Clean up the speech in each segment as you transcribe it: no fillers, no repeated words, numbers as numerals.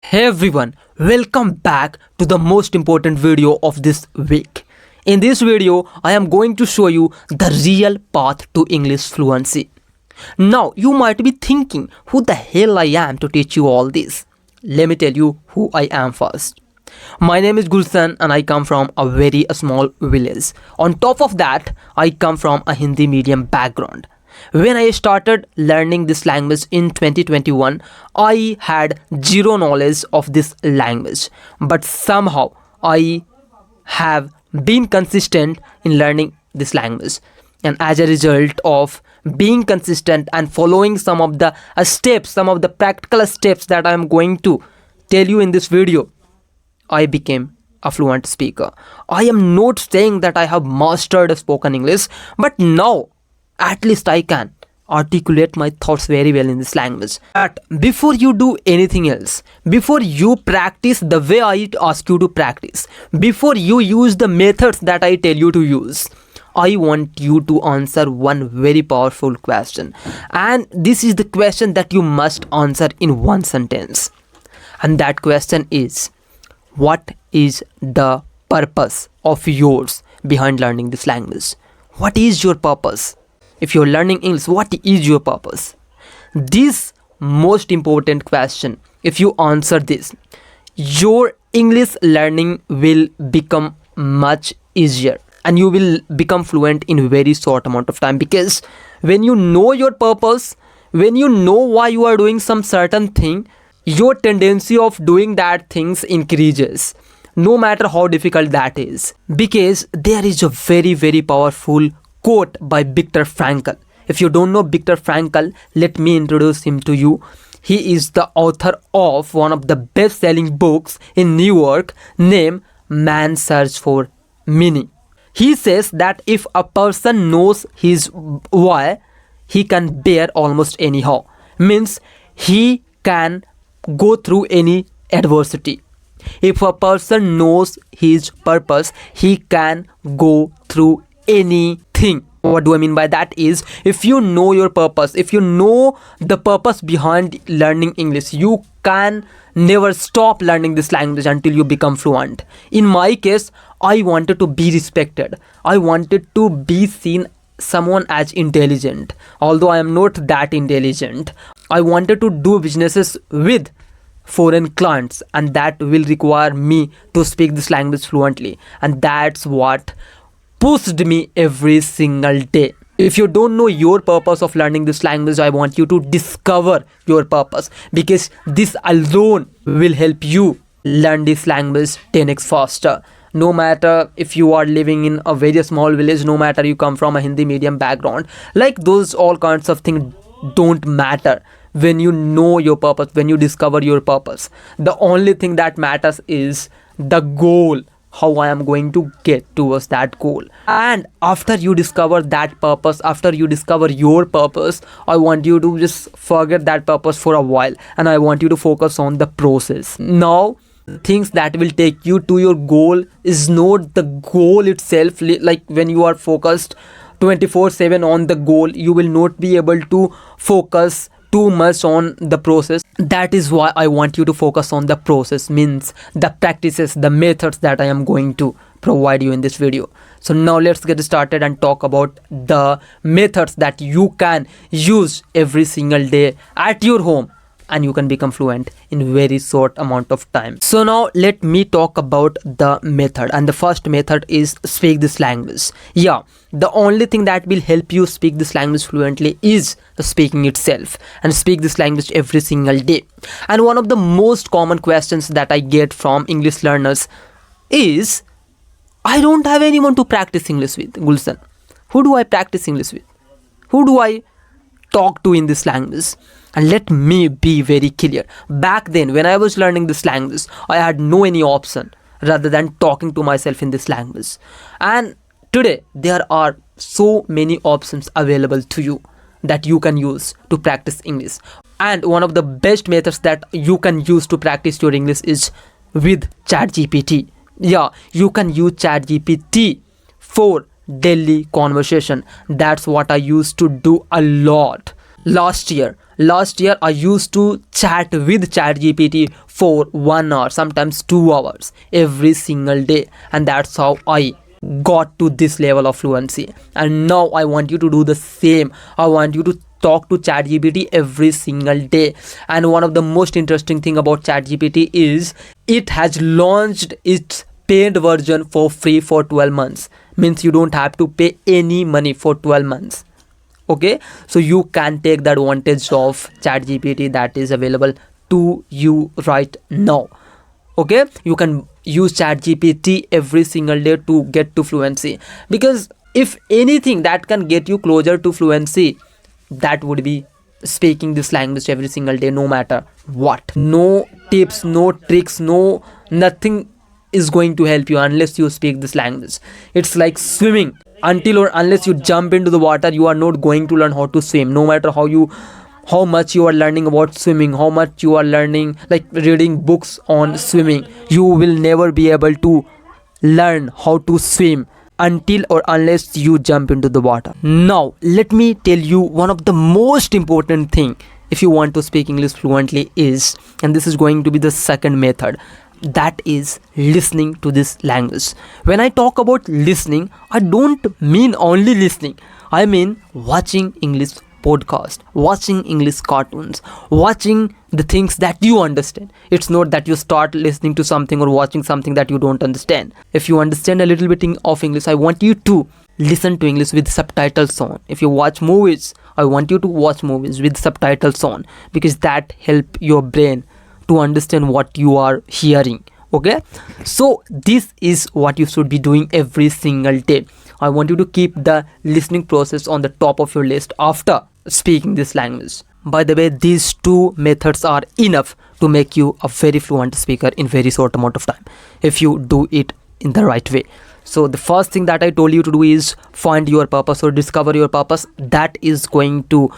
Hey everyone, welcome back to the most important video of this week. In this video, I am going to show you the real path to English fluency. Now, you might be thinking who the hell I am to teach you all this. Let me tell you who I am first. My name is Gulshan and I come from a very small village. On top of that, I come from a Hindi medium background. When I started learning this language in 2021, I had zero knowledge of this language. But somehow I have been consistent in learning this language. And as a result of being consistent and following some of the steps, some of the practical steps that I am going to tell you in this video, I became a fluent speaker. I am not saying that I have mastered spoken English, but now at least I can articulate my thoughts very well in this language. But before you do anything else, before you practice the way I ask you to practice, before you use the methods that I tell you to use, I want you to answer one very powerful question. And this is the question that you must answer in one sentence. And that question is, what is the purpose of yours behind learning this language? What is your purpose? If you're learning English, what is your purpose? This most important question, if you answer this, your English learning will become much easier and you will become fluent in a very short amount of time. Because when you know your purpose, when you know why you are doing some certain thing, your tendency of doing that things increases, no matter how difficult that is. Because there is a very powerful quote by Viktor Frankl. If you don't know Viktor Frankl, let me introduce him to you. He is the author of one of the best-selling books in New York named Man's Search for Meaning. He says that if a person knows his why, he can bear almost anyhow. Means he can go through any adversity. If a person knows his purpose, he can go through anything. What do I mean by that is, if you know your purpose, if you know the purpose behind learning English, you can never stop learning this language until you become fluent. In my case, I wanted to be respected. I wanted to be seen someone as intelligent. Although I am not that intelligent, I wanted to do businesses with foreign clients, and that will require me to speak this language fluently. And that's what pushed me every single day. If you don't know your purpose of learning this language, I want you to discover your purpose, because this alone will help you learn this language 10x faster. No matter if you are living in a very small village, no matter you come from a Hindi medium background, like those all kinds of things don't matter. When you know your purpose, when you discover your purpose, the only thing that matters is the goal, how I am going to get towards that goal. And after you discover that purpose, after you discover your purpose, I want you to just forget that purpose for a while, and I want you to focus on the process. Now, things that will take you to your goal is not the goal itself. Like when you are focused 24/7 on the goal, you will not be able to focus too much on the process. That is why I want you to focus on the process, means the practices, the methods that I am going to provide you in this video. So now let's get started and talk about the methods that you can use every single day at your home, and you can become fluent in very short amount of time. So now let me talk about the method, and the first method is speak this language. Yeah, the only thing that will help you speak this language fluently is the speaking itself, and speak this language every single day. And one of the most common questions that I get from English learners is, I don't have anyone to practice English with, Gulshan. Who do I practice English with? Who do I talk to in this language? And let me be very clear. Back then, when I was learning this language, I had no any option rather than talking to myself in this language. And today, there are so many options available to you that you can use to practice English. And one of the best methods that you can use to practice your English is with ChatGPT. Yeah, you can use ChatGPT for daily conversation. That's what I used to do a lot. Last year I used to chat with ChatGPT for 1 hour, sometimes 2 hours every single day, and that's how I got to this level of fluency. And now I want you to do the same. I want you to talk to ChatGPT every single day. And one of the most interesting thing about ChatGPT is it has launched its paid version for free for 12 months. Means you don't have to pay any money for 12 months. Okay, so you can take the advantage of ChatGPT that is available to you right now. Okay, you can use ChatGPT every single day to get to fluency, because if anything that can get you closer to fluency, that would be speaking this language every single day, no matter what. No tips, no tricks, no nothing is going to help you unless you speak this language. It's like swimming. Until or unless you jump into the water, you are not going to learn how to swim. No matter how much you are learning about swimming, how much you are learning, like reading books on swimming, you will never be able to learn how to swim until or unless you jump into the water. Now let me tell you one of the most important thing if you want to speak English fluently is, and this is going to be the second method, that is listening to this language. When I talk about listening, I don't mean only listening. I mean watching English podcast, watching English cartoons, watching the things that you understand. It's not that you start listening to something or watching something that you don't understand. If you understand a little bit of English, I want you to listen to English with subtitles on. If you watch movies, I want you to watch movies with subtitles on, because that help your brain to understand what you are hearing. Okay, so this is what you should be doing every single day. I want you to keep the listening process on the top of your list after speaking this language. By the way, these two methods are enough to make you a very fluent speaker in very short amount of time if you do it in the right way. So the first thing that I told you to do is find your purpose or discover your purpose. That is going to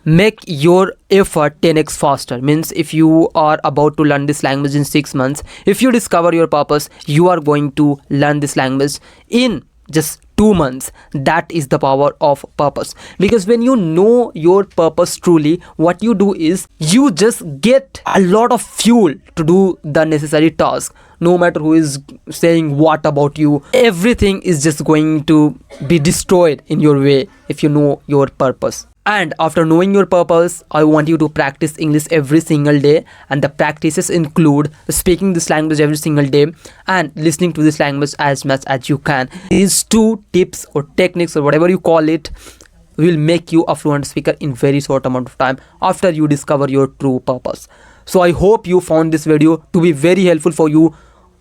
make your effort 10x faster. Means if you are about to learn this language in 6 months, if you discover your purpose, you are going to learn this language in just 2 months. That is the power of purpose, because when you know your purpose truly, what you do is you just get a lot of fuel to do the necessary task. No matter who is saying what about you, everything is just going to be destroyed in your way if you know your purpose. And after knowing your purpose, I want you to practice English every single day, and the practices include speaking this language every single day and listening to this language as much as you can. These two tips or techniques or whatever you call it will make you a fluent speaker in very short amount of time after you discover your true purpose. So I hope you found this video to be very helpful for you.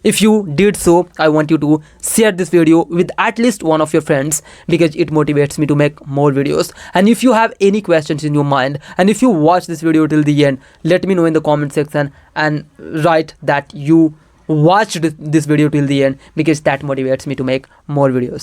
If you did so, I want you to share this video with at least one of your friends, because it motivates me to make more videos. And if you have any questions in your mind, and if you watch this video till the end, let me know in the comment section and write that you watched this video till the end, because that motivates me to make more videos.